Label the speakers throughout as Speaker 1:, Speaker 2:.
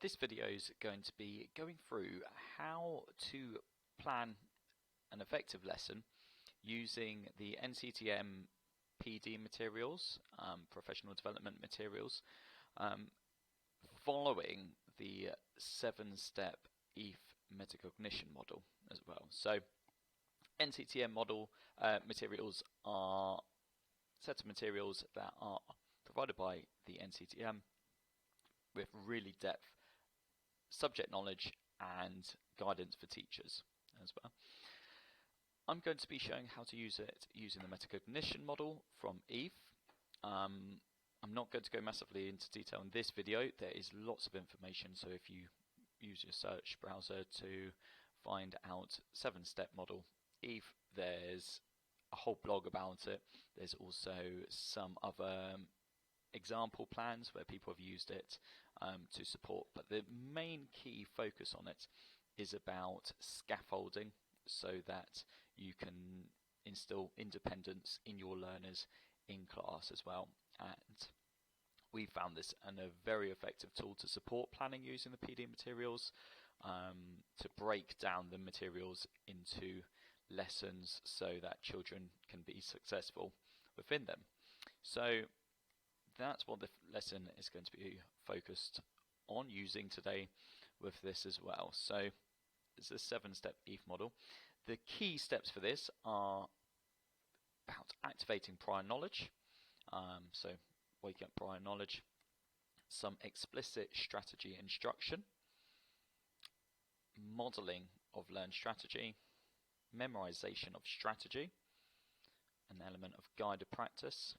Speaker 1: This video is going to be going through how to plan an effective lesson using the NCETM PD materials, professional development materials, following the 7-step EEF metacognition model as well. So NCETM model materials are a set of materials that are provided by the NCETM with really depth subject knowledge and guidance for teachers as well. I'm going to be showing how to use it using the metacognition model from EEF. I'm not going to go massively into detail in this video. There is lots of information, so if you use your search browser to find out 7-step model EEF, there's a whole blog about it. There's also some other example plans where people have used it to support, but the main key focus on it is about scaffolding so that you can instill independence in your learners in class as well. And we found this a very effective tool to support planning using the PD materials, to break down the materials into lessons so that children can be successful within them. So that's what the lesson is going to be focused on using today with this as well. So it's a 7-step EEF model. The key steps for this are about activating prior knowledge, so waking up prior knowledge, some explicit strategy instruction, modeling of learned strategy, memorization of strategy, an element of guided practice,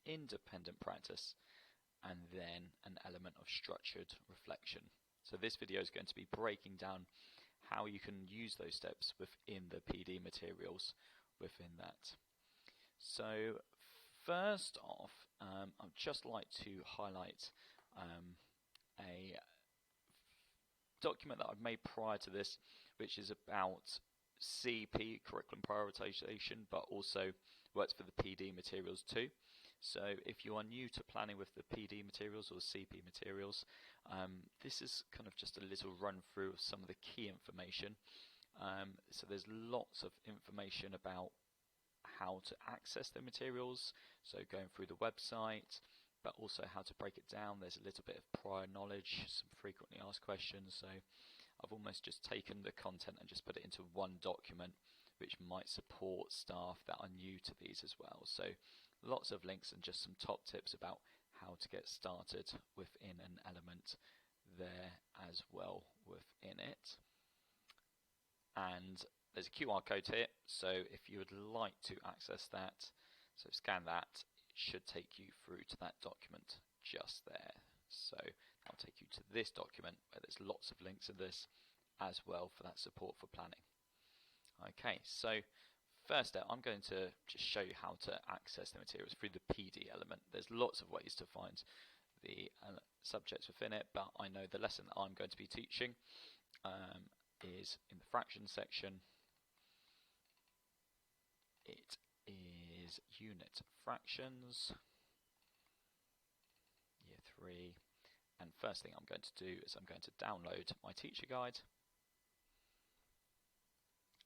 Speaker 1: independent practice, and then an element of structured reflection. So this video is going to be breaking down how you can use those steps within the PD materials within that. So first off, I'd just like to highlight a document that I've made prior to this, which is about CP, curriculum prioritization, but also works for the PD materials too. So if you are new to planning with the PD materials or CP materials, this is kind of just a little run through of some of the key information. So there's lots of information about how to access the materials, so going through the website, but also how to break it down. There's a little bit of prior knowledge, some frequently asked questions. So I've almost just taken the content and just put it into one document, which might support staff that are new to these as well. So lots of links and just some top tips about how to get started within an element there as well within it. And there's a QR code here, so if you would like to access that, so scan that, it should take you through to that document just there. So I'll take you to this document where there's lots of links in this as well for that support for planning. Okay, so first step, I'm going to just show you how to access the materials through the PD element. There's lots of ways to find the subjects within it, but I know the lesson that I'm going to be teaching is in the fraction section. It is unit fractions, year 3, and first thing I'm going to do is I'm going to download my teacher guide,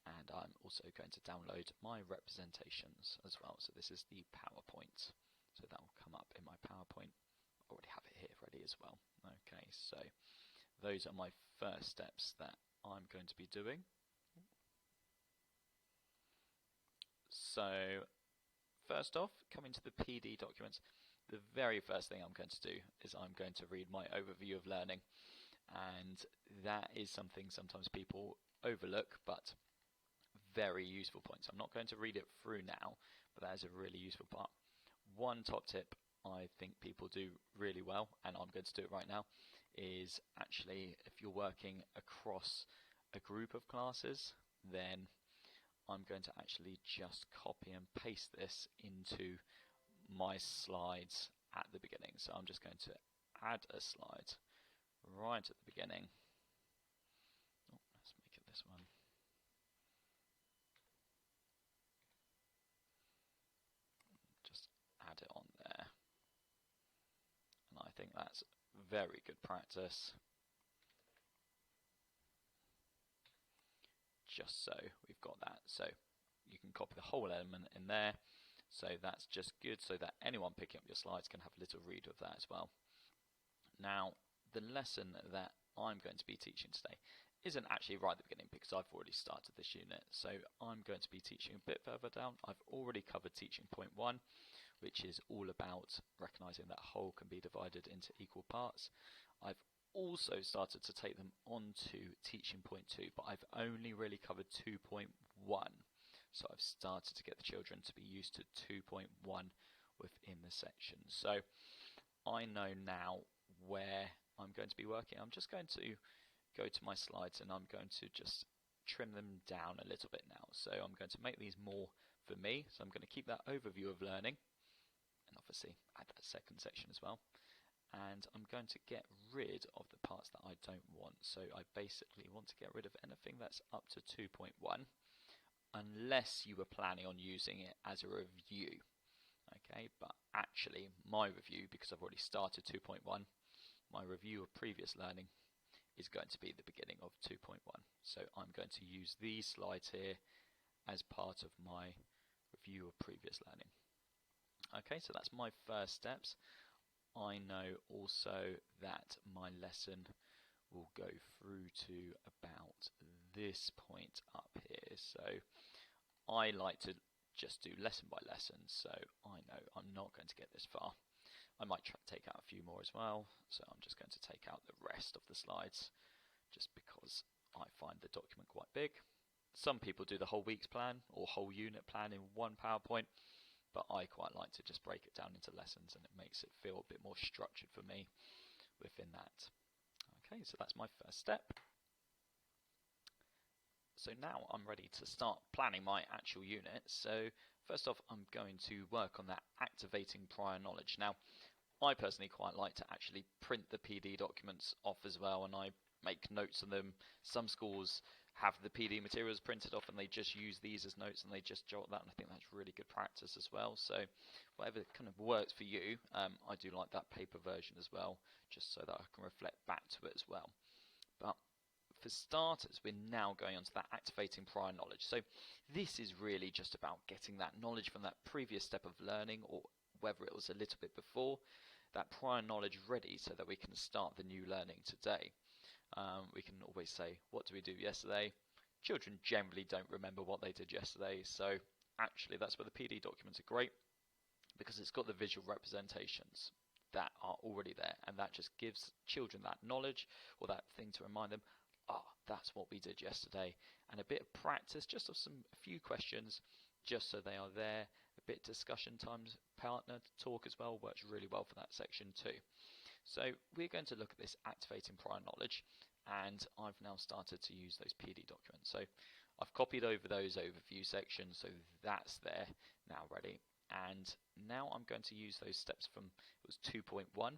Speaker 1: and I'm also going to download my representations as well. So this is the PowerPoint, so that will come up in my PowerPoint. I already have it here ready as well. Okay, so those are my first steps that I'm going to be doing. So first off, coming to the PD documents, the very first thing I'm going to do is I'm going to read my overview of learning, and that is something sometimes people overlook, but very useful points. I'm not going to read it through now, but that is a really useful part. One top tip I think people do really well, and I'm going to do it right now, is actually if you're working across a group of classes, then I'm going to actually just copy and paste this into my slides at the beginning. So I'm just going to add a slide right at the beginning. Oh, let's make it this one. Just add it on there. And I think that's very good practice just so we've got that. So you can copy the whole element in there. So that's just good so that anyone picking up your slides can have a little read of that as well. Now, the lesson that I'm going to be teaching today isn't actually right at the beginning because I've already started this unit. So I'm going to be teaching a bit further down. I've already covered teaching point 1, which is all about recognizing that whole can be divided into equal parts. I've also started to take them onto teaching point 2, but I've only really covered 2.1. So I've started to get the children to be used to 2.1 within the section. So I know now where I'm going to be working. I'm just going to go to my slides and I'm going to just trim them down a little bit now. So I'm going to make these more for me. So I'm going to keep that overview of learning and obviously add that second section as well. And I'm going to get rid of the parts that I don't want. So I basically want to get rid of anything that's up to 2.1 unless you were planning on using it as a review. Okay, but actually my review, because I've already started 2.1, my review of previous learning is going to be the beginning of 2.1. So I'm going to use these slides here as part of my review of previous learning. Okay, so that's my first steps. I know also that my lesson will go through to about this point up here. So I like to just do lesson by lesson, so I know I'm not going to get this far. I might take out a few more as well, so I'm just going to take out the rest of the slides just because I find the document quite big. Some people do the whole week's plan or whole unit plan in one PowerPoint, but I quite like to just break it down into lessons and it makes it feel a bit more structured for me within that. Okay, so that's my first step. So now I'm ready to start planning my actual unit. So first off, I'm going to work on that activating prior knowledge. Now, I personally quite like to actually print the PD documents off as well, and I make notes on them. Some schools have the PD materials printed off and they just use these as notes and they just jot that, and I think that's really good practice as well. So whatever kind of works for you, I do like that paper version as well, just so that I can reflect back to it as well. But for starters, we're now going on to that activating prior knowledge. So this is really just about getting that knowledge from that previous step of learning, or whether it was a little bit before, that prior knowledge ready so that we can start the new learning today. We can always say, what did we do yesterday? Children generally don't remember what they did yesterday, so actually that's where the PD documents are great, because it's got the visual representations that are already there, and that just gives children that knowledge or that thing to remind them, that's what we did yesterday, and a bit of practice, just of a few questions, just so they are there. A bit discussion times, partner talk as well, works really well for that section too. So we're going to look at this activating prior knowledge, and I've now started to use those PD documents. So I've copied over those overview sections, so that's there now ready. And now I'm going to use those steps from, it was 2.1,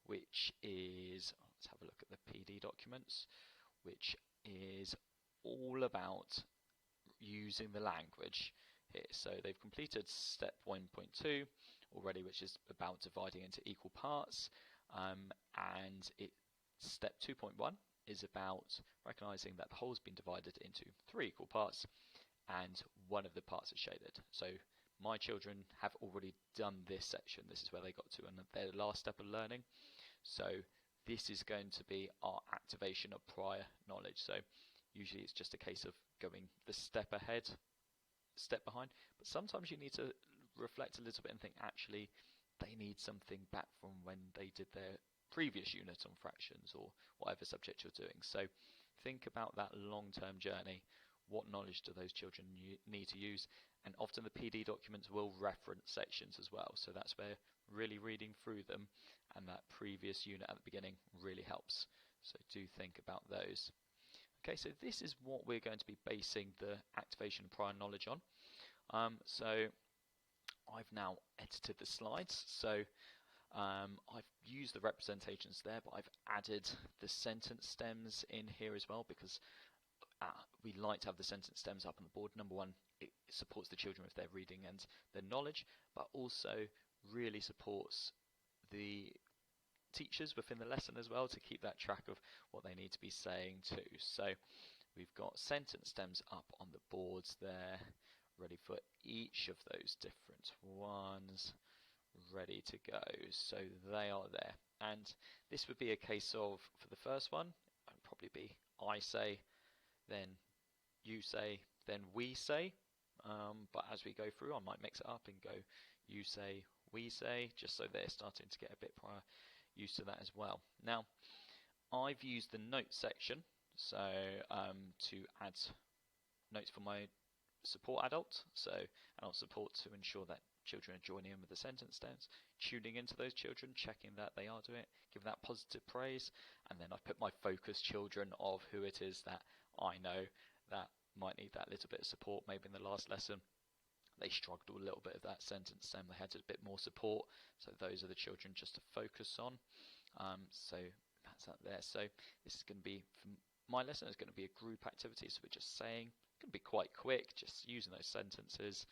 Speaker 1: which is, let's have a look at the PD documents, which is all about using the language here. So they've completed step 1.2 already, which is about dividing into equal parts, and step 2.1 is about recognizing that the whole's been divided into 3 equal parts and one of the parts is shaded. So my children have already done this section. This is where they got to and their last step of learning. So this is going to be our activation of prior knowledge. So usually it's just a case of going the step ahead, step behind, but sometimes you need to reflect a little bit and think, actually they need something back from when they did their previous unit on fractions or whatever subject you're doing. So think about that long-term journey. What knowledge do those children need to use? And often the PD documents will reference sections as well, so that's where really reading through them and that previous unit at the beginning really helps. So do think about those. Okay, so this is what we're going to be basing the activation of prior knowledge on. So I've now edited the slides, so I've used the representations there, but I've added the sentence stems in here as well, because we like to have the sentence stems up on the board. Number one, it supports the children with their reading and their knowledge, but also really supports the teachers within the lesson as well to keep that track of what they need to be saying too. So we've got sentence stems up on the boards there, ready for each of those different ones, ready to go. So they are there. And this would be a case of, for the first one, it would probably be I say, then you say, then we say. But as we go through, I might mix it up and go you say, we say, just so they're starting to get a bit prior used to that as well. Now, I've used the notes section, so to add notes for my support adult, so adult support to ensure that children are joining in with the sentence stems, tuning into those children, checking that they are doing it, giving that positive praise, and then I've put my focus children of who it is that I know that might need that little bit of support. Maybe in the last lesson they struggled a little bit of that sentence stem, they had a bit more support, so those are the children just to focus on. So that's up there. So this is going to be, for my lesson, is going to be a group activity, so we're just saying, it's going to be quite quick, just using those sentences,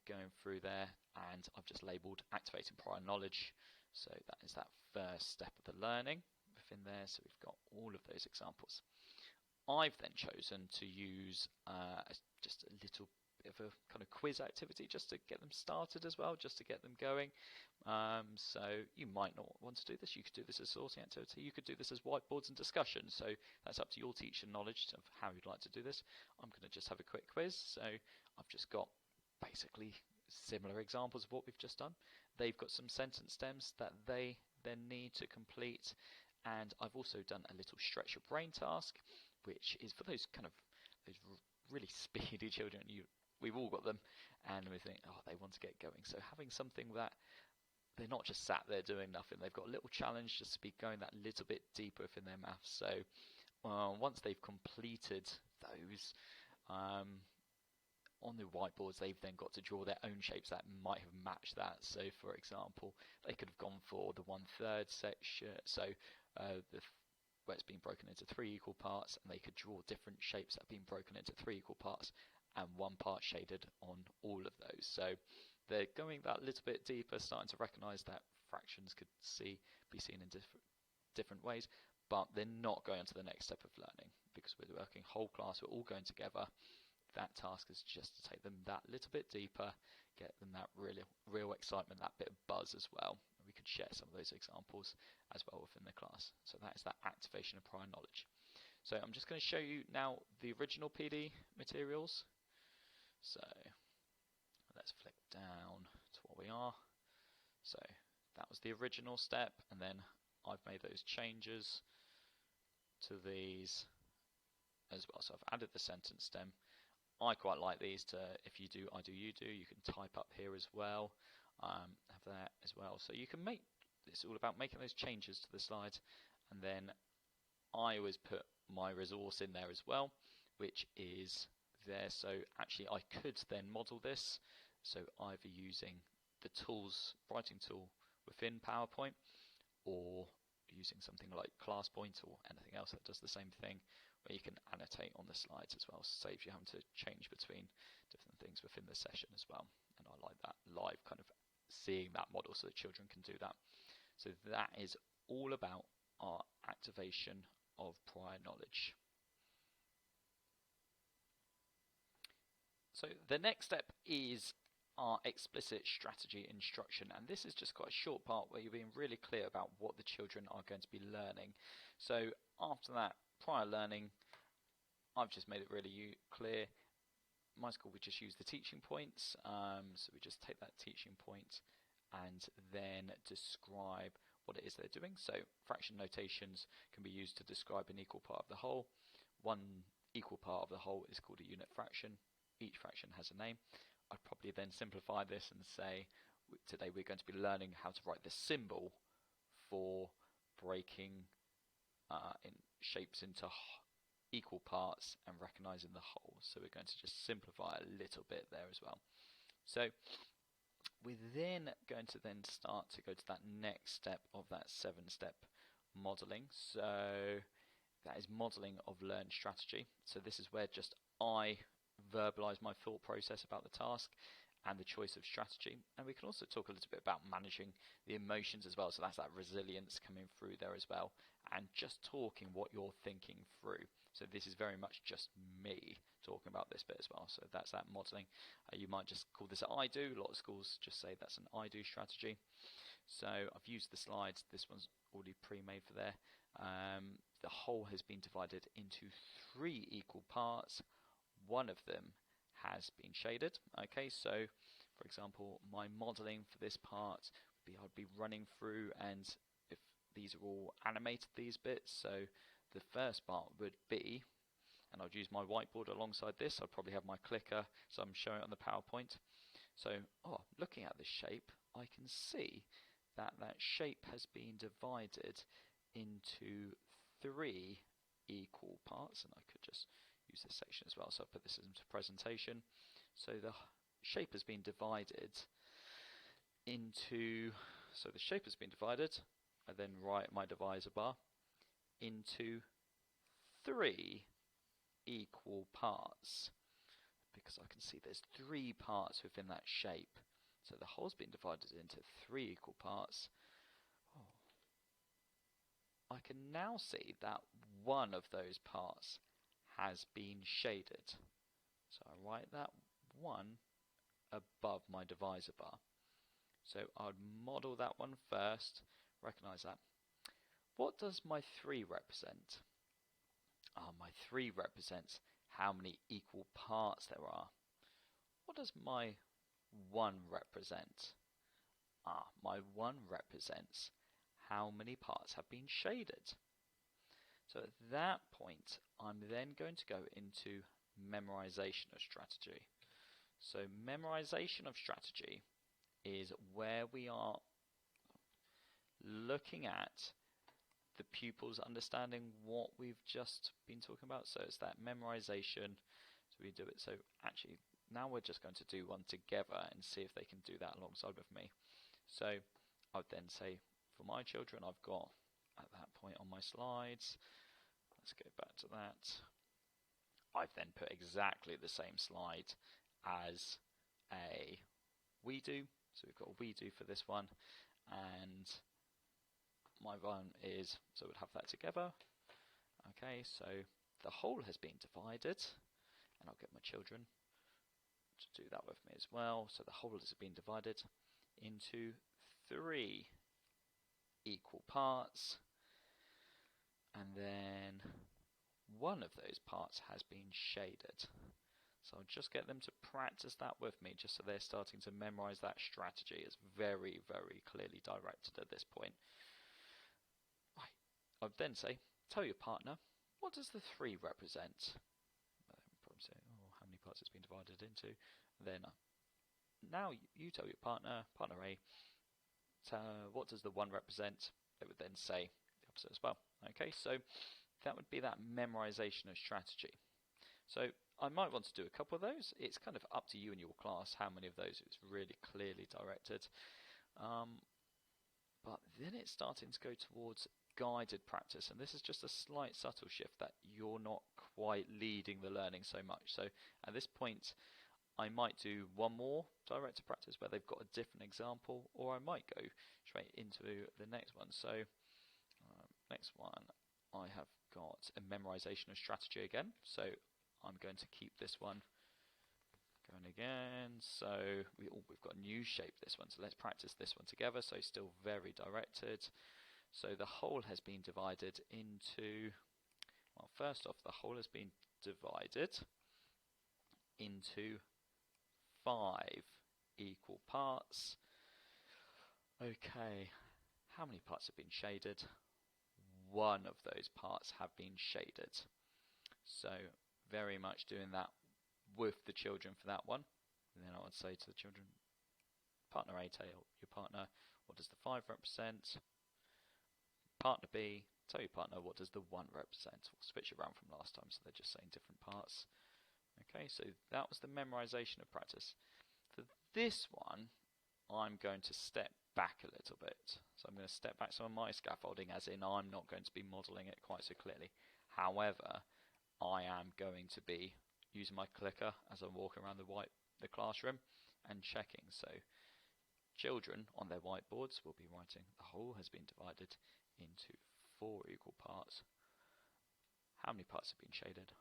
Speaker 1: going through there, and I've just labelled activating prior knowledge, so that is that first step of the learning within there. So we've got all of those examples. I've then chosen to use just a little bit of a kind of quiz activity just to get them started as well, just to get them going. So you might not want to do this. You could do this as a sorting activity. You could do this as whiteboards and discussion. So that's up to your teacher knowledge of how you'd like to do this. I'm going to just have a quick quiz. So I've just got basically similar examples of what we've just done. They've got some sentence stems that they then need to complete. And I've also done a little stretch your brain task, which is for those kind of those really speedy children. We've all got them, and we think, oh, they want to get going. So having something that they're not just sat there doing nothing, they've got a little challenge just to be going that little bit deeper within their maths. So once they've completed those on the whiteboards, they've then got to draw their own shapes that might have matched that. So for example, they could have gone for the 1/3 section, so where it's been broken into 3 equal parts, and they could draw different shapes that have been broken into 3 equal parts and 1 part shaded on all of those. So they're going that little bit deeper, starting to recognise that fractions could be seen in different ways, but they're not going on to the next step of learning because we're working whole class, we're all going together. That task is just to take them that little bit deeper, get them that real excitement, that bit of buzz as well. We could share some of those examples as well within the class. So that is that activation of prior knowledge. So I'm just going to show you now the original PD materials. So let's flick down to what we are. So that was the original step, and then I've made those changes to these as well. So I've added the sentence stem. I quite like these to, if you do, I do, you do, you can type up here as well, have that as well. So you can make, it's all about making those changes to the slides, and then I always put my resource in there as well, which is there. So actually I could then model this, so either using the tools, writing tool within PowerPoint, or using something like ClassPoint or anything else that does the same thing, where you can annotate on the slides as well, saves you having to change between different things within the session as well. And I like that live kind of seeing that model so that children can do that. So that is all about our activation of prior knowledge. So the next step is our explicit strategy instruction, and this is just quite a short part where you're being really clear about what the children are going to be learning. So after that prior learning, I've just made it really clear. My school, we just use the teaching points, so we just take that teaching point and then describe what it is they're doing. So fraction notations can be used to describe an equal part of the whole. One equal part of the whole is called a unit fraction. Each fraction has a name. I'd probably then simplify this and say, today we're going to be learning how to write the symbol for breaking in shapes into equal parts and recognizing the whole. So we're going to just simplify a little bit there as well. So we're then going to then start to go to that next step of that 7-step modeling. So that is modeling of learned strategy. So this is where just I verbalize my thought process about the task and the choice of strategy. And we can also talk a little bit about managing the emotions as well. So that's that resilience coming through there as well, and just talking what you're thinking through. So this is very much just me talking about this bit as well. So that's that modelling. You might just call this an I do. A lot of schools just say that's an I do strategy. So I've used the slides. This one's already pre-made for there. The whole has been divided into 3 equal parts. One of them has been shaded. Okay, so for example, my modelling for this part would be I'd be running through, and if these are all animated, these bits, so the first part would be, and I'd use my whiteboard alongside this. I'd probably have my clicker, so I'm showing it on the PowerPoint. So, looking at this shape, I can see that that shape has been divided into 3 equal parts, and I could just use this section as well, so I'll put this into presentation. So the shape has been divided into, I then write my divisor bar, into 3 equal parts, because I can see there's 3 parts within that shape. So the whole's been divided into 3 equal parts. I can now see that one of those parts has been shaded. So I write that 1 above my divisor bar. So I'd model that one first, recognize that. What does my 3 represent? My 3 represents how many equal parts there are. What does my 1 represent? My 1 represents how many parts have been shaded. So at that point, I'm then going to go into memorization of strategy. So memorization of strategy is where we are looking at the pupils understanding what we've just been talking about. So it's that memorization. So we do it. So actually, now we're just going to do one together and see if they can do that alongside with me. So I would then say, for my children, I've got at that point on my slides, let's go back to that. I've then put exactly the same slide as a we do. So we've got a we do for this one, and my one is, so we'd have that together. Okay, so the whole has been divided, and I'll get my children to do that with me as well. So the whole has been divided into 3 equal parts, and then one of those parts has been shaded. So I'll just get them to practice that with me, just so they're starting to memorize that strategy. It's very, very clearly directed at this point. Right. I'll then say, tell your partner, what does the 3 represent? Probably say, how many parts it's been divided into. Then now you tell your partner, partner A, what does the 1 represent? They would then say the opposite as well. Okay, so that would be that memorization of strategy. So I might want to do a couple of those. It's kind of up to you and your class how many of those it's really clearly directed. But then it's starting to go towards guided practice, and this is just a slight subtle shift that you're not quite leading the learning so much. So at this point, I might do one more directed practice where they've got a different example, or I might go straight into the next one. So next one, I have got a memorization of strategy again. So I'm going to keep this one going again. So we've got a new shape, this one. So let's practice this one together. So still very directed. So the whole has been divided into, well, first off, the whole has been divided into 5 equal parts. Okay, how many parts have been shaded? 1 of those parts have been shaded. So very much doing that with the children for that one. And then I would say to the children, partner A, tell your partner, what does the 5 represent? Partner B, tell your partner, what does the 1 represent? We'll switch it around from last time, so they're just saying different parts. Okay, so that was the memorization of practice. For this one, I'm going to step back a little bit. So I'm going to step back some of my scaffolding, as in I'm not going to be modelling it quite so clearly. However, I am going to be using my clicker as I walk around the classroom and checking. So children on their whiteboards will be writing the whole has been divided into 4 equal parts. How many parts have been shaded?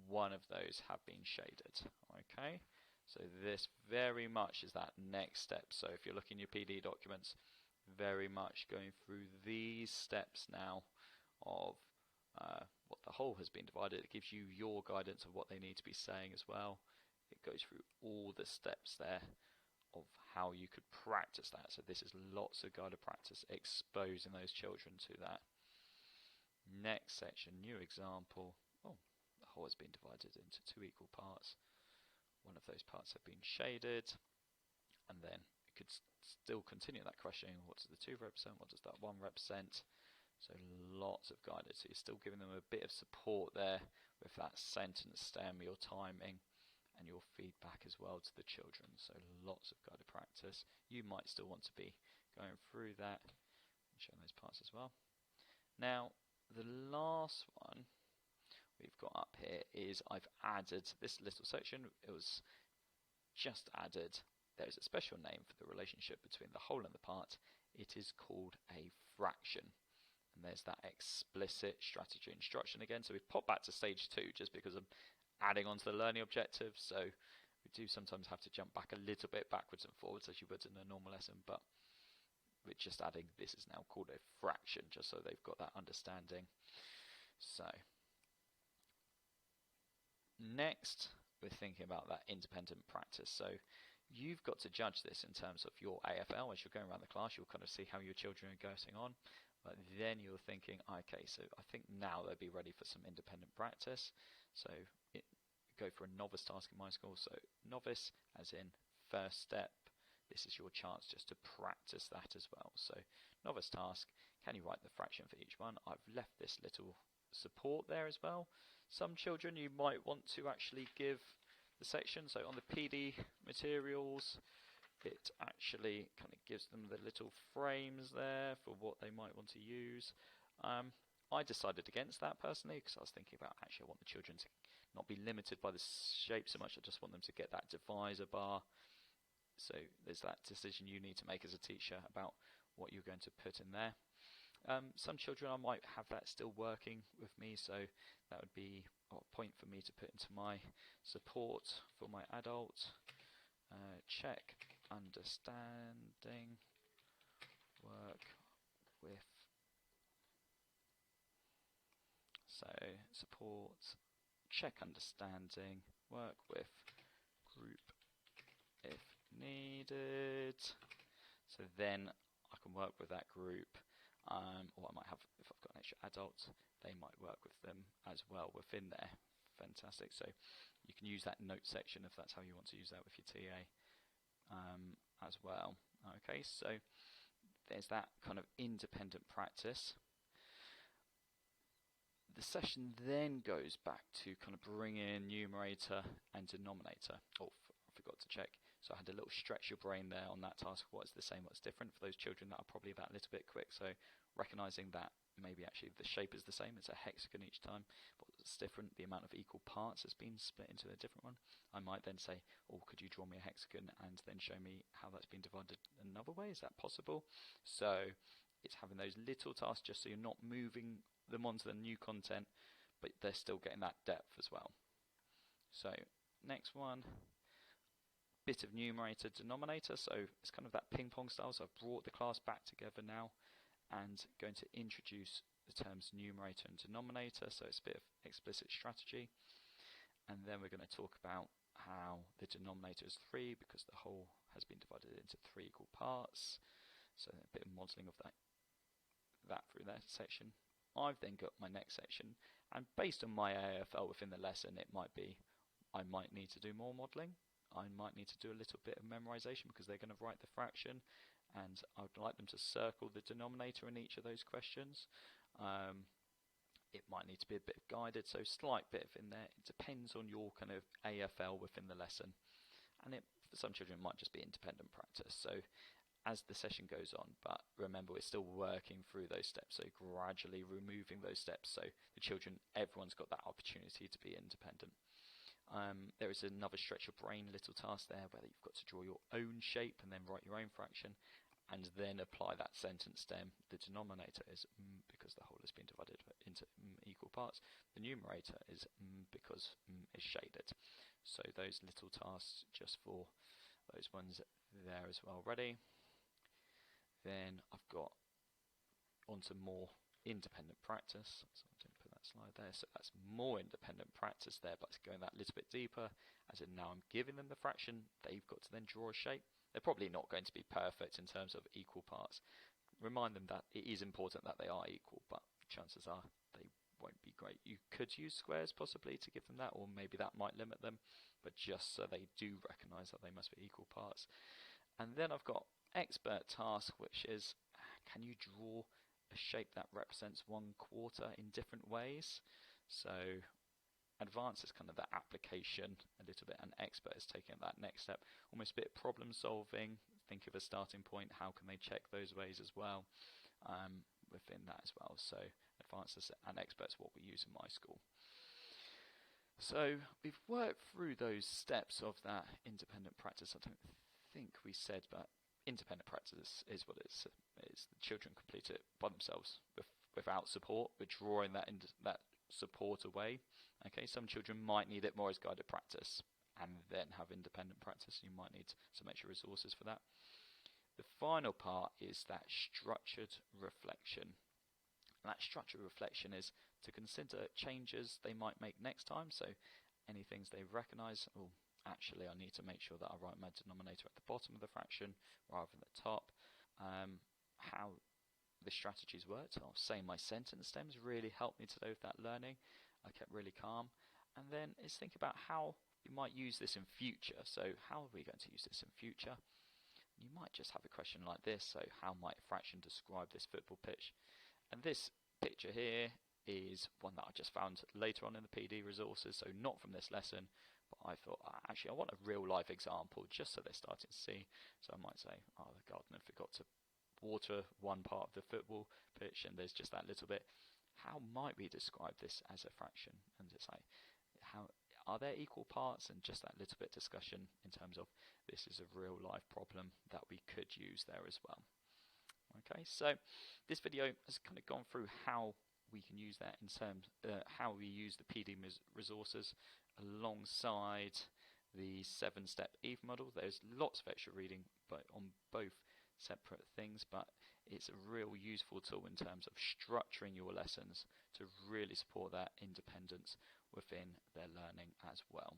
Speaker 1: One of those have been shaded. Okay, so this very much is that next step. So if you're looking at your PD documents, very much going through these steps now of what the whole has been divided. It gives you your guidance of what they need to be saying as well. It goes through all the steps there of how you could practice that. So this is lots of guided practice, exposing those children to that. Next section, new example. Oh, the whole has been divided into 2 equal parts. One of those parts have been shaded, and then you could still continue that questioning. What does the 2 represent? What does that 1 represent? So lots of guided. So you're still giving them a bit of support there with that sentence stem, your timing, and your feedback as well to the children. So lots of guided practice. You might still want to be going through that and showing those parts as well. Now, the last one we've got up here is I've added this little section. It was just added. There's a special name for the relationship between the whole and the part. It is called a fraction. And there's that explicit strategy instruction again. So we've popped back to stage 2 just because I'm adding on to the learning objectives. So we do sometimes have to jump back a little bit backwards and forwards as you would in a normal lesson, but we're just adding this is now called a fraction, just so they've got that understanding. So next, we're thinking about that independent practice. So you've got to judge this in terms of your AFL. As you're going around the class, you'll kind of see how your children are getting on. But then you're thinking, okay, so I think now they'll be ready for some independent practice. So go for a novice task in my school. So novice, as in first step. This is your chance just to practice that as well. So novice task, can you write the fraction for each one? I've left this little support there as well. Some children you might want to actually give the section. So on the PD materials, it actually kind of gives them the little frames there for what they might want to use. I decided against that personally because I was thinking about actually I want the children to not be limited by the shape so much. I just want them to get that divisor bar. So there's that decision you need to make as a teacher about what you're going to put in there. Some children I might have that still working with me, so that would be a point for me to put into my support for my adult. Check understanding, work with, so support, check understanding, work with group if needed. So then I can work with that group, or I might have, if I've got an extra adult, they might work with them as well within there. Fantastic. So you can use that note section if that's how you want to use that with your TA as well. Okay, so there's that kind of independent practice. The session then goes back to kind of bring in numerator and denominator. Oh, I forgot to check. So I had a little stretch your brain there on that task. What's the same, what's different for those children that are probably that little bit quick. So recognizing that maybe actually the shape is the same. It's a hexagon each time. But it's different. The amount of equal parts has been split into a different one. I might then say, oh, could you draw me a hexagon and then show me how that's been divided another way? Is that possible? So it's having those little tasks just so you're not moving them onto the new content, but they're still getting that depth as well. So next one. Bit of numerator denominator, so it's kind of that ping pong style. So I've brought the class back together now and going to introduce the terms numerator and denominator, so it's a bit of explicit strategy. And then we're going to talk about how the denominator is 3 because the whole has been divided into 3 equal parts. So a bit of modelling of that through that section. I've then got my next section, and based on my AFL within the lesson, it might be I might need to do more modelling. I might need to do a little bit of memorization because they're going to write the fraction, and I would like them to circle the denominator in each of those questions. It might need to be a bit guided, so slight bit in there. It depends on your kind of AFL within the lesson, and for some children it might just be independent practice. So as the session goes on, but remember we're still working through those steps, so gradually removing those steps so the children, everyone's got that opportunity to be independent. There is another stretch your brain little task there where you've got to draw your own shape and then write your own fraction, and then apply that sentence stem. The denominator is because the whole has been divided into equal parts. The numerator is because is shaded. So those little tasks just for those ones there as well ready. Then I've got onto more independent practice. So I didn't put that slide there. So that's more independent practice there, but it's going that little bit deeper. As in now I'm giving them the fraction, they've got to then draw a shape. They're probably not going to be perfect in terms of equal parts. Remind them that it is important that they are equal, but chances are they won't be great. You could use squares possibly to give them that, or maybe that might limit them, but just so they do recognise that they must be equal parts. And then I've got expert task, which is, can you draw a shape that represents 1/4 in different ways? So advanced is kind of the application a little bit, and expert is taking that next step, almost a bit of problem solving. Think of a starting point, how can they check those ways as well within that as well. So advanced and expert is what we use in my school. So we've worked through those steps of that independent practice. I don't think we said, but independent practice is what it is. The children complete it by themselves without support. We're drawing that support away. Okay, some children might need it more as guided practice and then have independent practice. You might need some extra resources for that. The final part is that structured reflection. And that structured reflection is to consider changes they might make next time. So any things they recognise, oh, actually I need to make sure that I write my denominator at the bottom of the fraction rather than the top. How the strategies worked. I'll say my sentence stems really helped me today with that learning. I kept really calm. And then is think about how you might use this in future. So how are we going to use this in future? You might just have a question like this. So how might a fraction describe this football pitch? And this picture here is one that I just found later on in the PD resources, so not from this lesson, but I thought actually I want a real life example just so they're starting to see. So I might say, oh, the gardener forgot to water one part of the football pitch and there's just that little bit. How might we describe this as a fraction? And it's like, how are there equal parts? And just that little bit discussion in terms of this is a real life problem that we could use there as well. Okay, so this video has kind of gone through how we can use that in terms how we use the PD resources alongside the 7-step EEF model. There's lots of extra reading but on both separate things, but it's a real useful tool in terms of structuring your lessons to really support that independence within their learning as well.